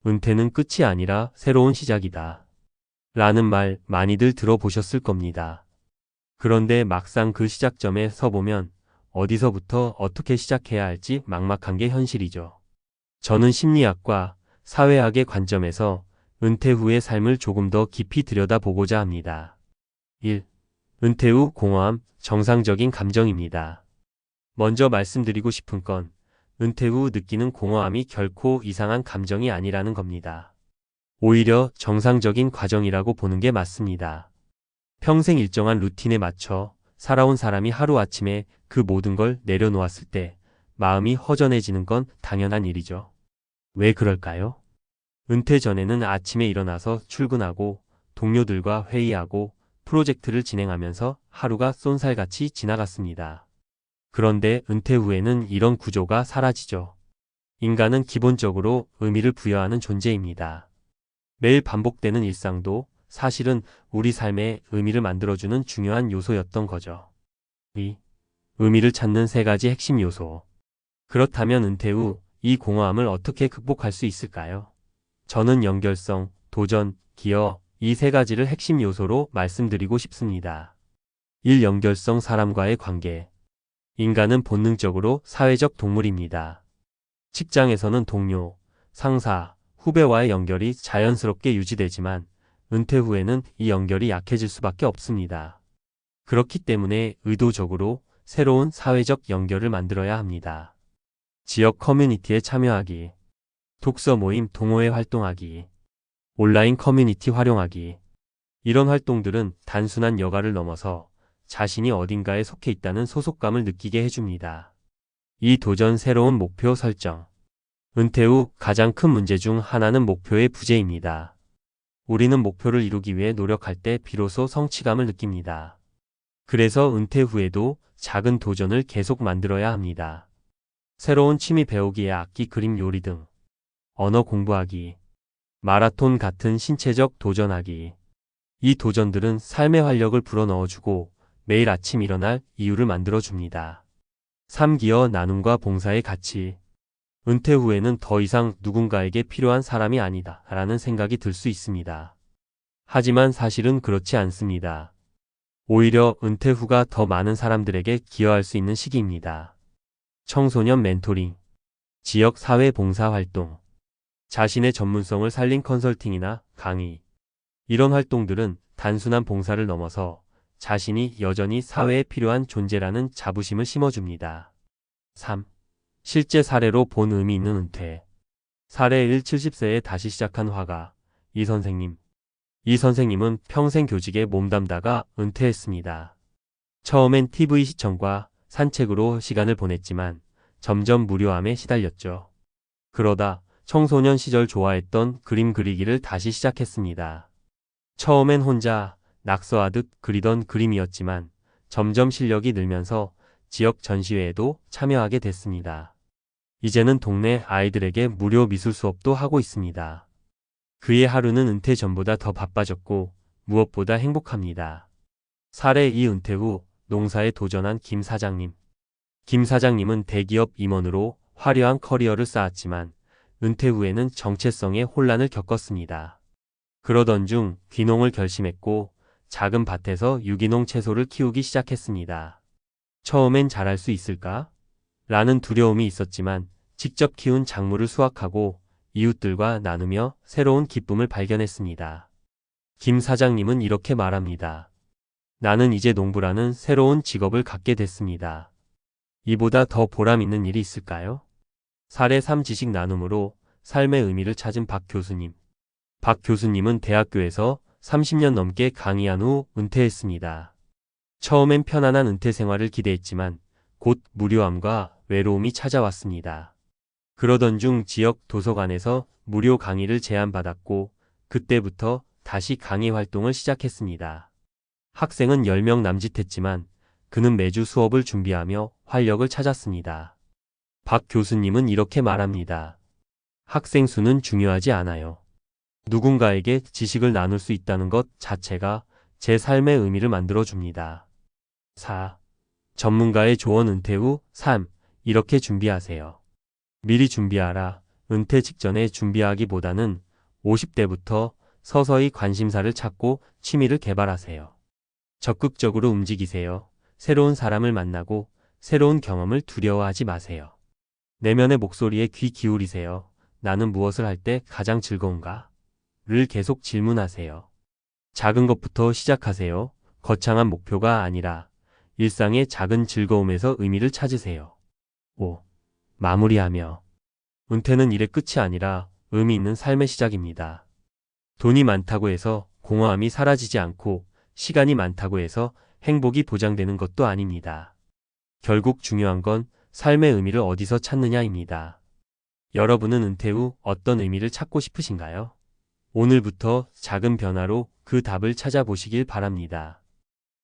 은퇴는 끝이 아니라 새로운 시작이다. 라는 말 많이들 들어보셨을 겁니다. 그런데 막상 그 시작점에 서보면 어디서부터 어떻게 시작해야 할지 막막한 게 현실이죠. 저는 심리학과 사회학의 관점에서 은퇴 후의 삶을 조금 더 깊이 들여다보고자 합니다. 1. 은퇴 후 공허함, 정상적인 감정입니다. 먼저 말씀드리고 싶은 건 은퇴 후 느끼는 공허함이 결코 이상한 감정이 아니라는 겁니다. 오히려 정상적인 과정이라고 보는 게 맞습니다. 평생 일정한 루틴에 맞춰 살아온 사람이 하루아침에 그 모든 걸 내려놓았을 때 마음이 허전해지는 건 당연한 일이죠. 왜 그럴까요? 은퇴 전에는 아침에 일어나서 출근하고 동료들과 회의하고 프로젝트를 진행하면서 하루가 쏜살같이 지나갔습니다. 그런데 은퇴 후에는 이런 구조가 사라지죠. 인간은 기본적으로 의미를 부여하는 존재입니다. 매일 반복되는 일상도 사실은 우리 삶에 의미를 만들어주는 중요한 요소였던 거죠. 의미를 찾는 세 가지 핵심 요소. 그렇다면 은퇴 후 이 공허함을 어떻게 극복할 수 있을까요? 저는 연결성, 도전, 기여, 이 세 가지를 핵심 요소로 말씀드리고 싶습니다. 1. 연결성, 사람과의 관계. 인간은 본능적으로 사회적 동물입니다. 직장에서는 동료, 상사, 후배와의 연결이 자연스럽게 유지되지만 은퇴 후에는 이 연결이 약해질 수밖에 없습니다. 그렇기 때문에 의도적으로 새로운 사회적 연결을 만들어야 합니다. 지역 커뮤니티에 참여하기, 독서 모임, 동호회 활동하기, 온라인 커뮤니티 활용하기. 이런 활동들은 단순한 여가를 넘어서 자신이 어딘가에 속해 있다는 소속감을 느끼게 해줍니다. 이 도전, 새로운 목표 설정. 은퇴 후 가장 큰 문제 중 하나는 목표의 부재입니다. 우리는 목표를 이루기 위해 노력할 때 비로소 성취감을 느낍니다. 그래서 은퇴 후에도 작은 도전을 계속 만들어야 합니다. 새로운 취미 배우기, 악기, 그림, 요리 등, 언어 공부하기, 마라톤 같은 신체적 도전하기. 이 도전들은 삶의 활력을 불어넣어주고 매일 아침 일어날 이유를 만들어줍니다. 3. 기여, 나눔과 봉사의 가치. 은퇴 후에는 더 이상 누군가에게 필요한 사람이 아니다 라는 생각이 들 수 있습니다. 하지만 사실은 그렇지 않습니다. 오히려 은퇴 후가 더 많은 사람들에게 기여할 수 있는 시기입니다. 청소년 멘토링, 지역 사회 봉사 활동, 자신의 전문성을 살린 컨설팅이나 강의. 이런 활동들은 단순한 봉사를 넘어서 자신이 여전히 사회에 필요한 존재라는 자부심을 심어줍니다. 3. 실제 사례로 본 의미 있는 은퇴. 사례 1. 70세에 다시 시작한 화가 이 선생님. 이 선생님은 평생 교직에 몸담다가 은퇴했습니다. 처음엔 TV 시청과 산책으로 시간을 보냈지만 점점 무료함에 시달렸죠. 그러다 청소년 시절 좋아했던 그림 그리기를 다시 시작했습니다. 처음엔 혼자 낙서하듯 그리던 그림이었지만 점점 실력이 늘면서 지역 전시회에도 참여하게 됐습니다. 이제는 동네 아이들에게 무료 미술 수업도 하고 있습니다. 그의 하루는 은퇴 전보다 더 바빠졌고 무엇보다 행복합니다. 사례 2. 은퇴 후 농사에 도전한 김 사장님. 김 사장님은 대기업 임원으로 화려한 커리어를 쌓았지만 은퇴 후에는 정체성의 혼란을 겪었습니다. 그러던 중 귀농을 결심했고 작은 밭에서 유기농 채소를 키우기 시작했습니다. 처음엔 잘할 수 있을까? 라는 두려움이 있었지만 직접 키운 작물을 수확하고 이웃들과 나누며 새로운 기쁨을 발견했습니다. 김 사장님은 이렇게 말합니다. 나는 이제 농부라는 새로운 직업을 갖게 됐습니다. 이보다 더 보람 있는 일이 있을까요? 사례 3. 지식 나눔으로 삶의 의미를 찾은 박 교수님. 박 교수님은 대학교에서 30년 넘게 강의한 후 은퇴했습니다. 처음엔 편안한 은퇴 생활을 기대했지만 곧 무료함과 외로움이 찾아왔습니다. 그러던 중 지역 도서관에서 무료 강의를 제안받았고 그때부터 다시 강의 활동을 시작했습니다. 학생은 10명 남짓했지만 그는 매주 수업을 준비하며 활력을 찾았습니다. 박 교수님은 이렇게 말합니다. 학생 수는 중요하지 않아요. 누군가에게 지식을 나눌 수 있다는 것 자체가 제 삶의 의미를 만들어줍니다. 4. 전문가의 조언. 은퇴 후 3. 이렇게 준비하세요. 미리 준비하라. 은퇴 직전에 준비하기보다는 50대부터 서서히 관심사를 찾고 취미를 개발하세요. 적극적으로 움직이세요. 새로운 사람을 만나고 새로운 경험을 두려워하지 마세요. 내면의 목소리에 귀 기울이세요. 나는 무엇을 할 때 가장 즐거운가? 를 계속 질문하세요. 작은 것부터 시작하세요. 거창한 목표가 아니라 일상의 작은 즐거움에서 의미를 찾으세요. 5. 마무리하며 은퇴는 일의 끝이 아니라 의미 있는 삶의 시작입니다. 돈이 많다고 해서 공허함이 사라지지 않고 시간이 많다고 해서 행복이 보장되는 것도 아닙니다. 결국 중요한 건 삶의 의미를 어디서 찾느냐입니다. 여러분은 은퇴 후 어떤 의미를 찾고 싶으신가요? 오늘부터 작은 변화로 그 답을 찾아보시길 바랍니다.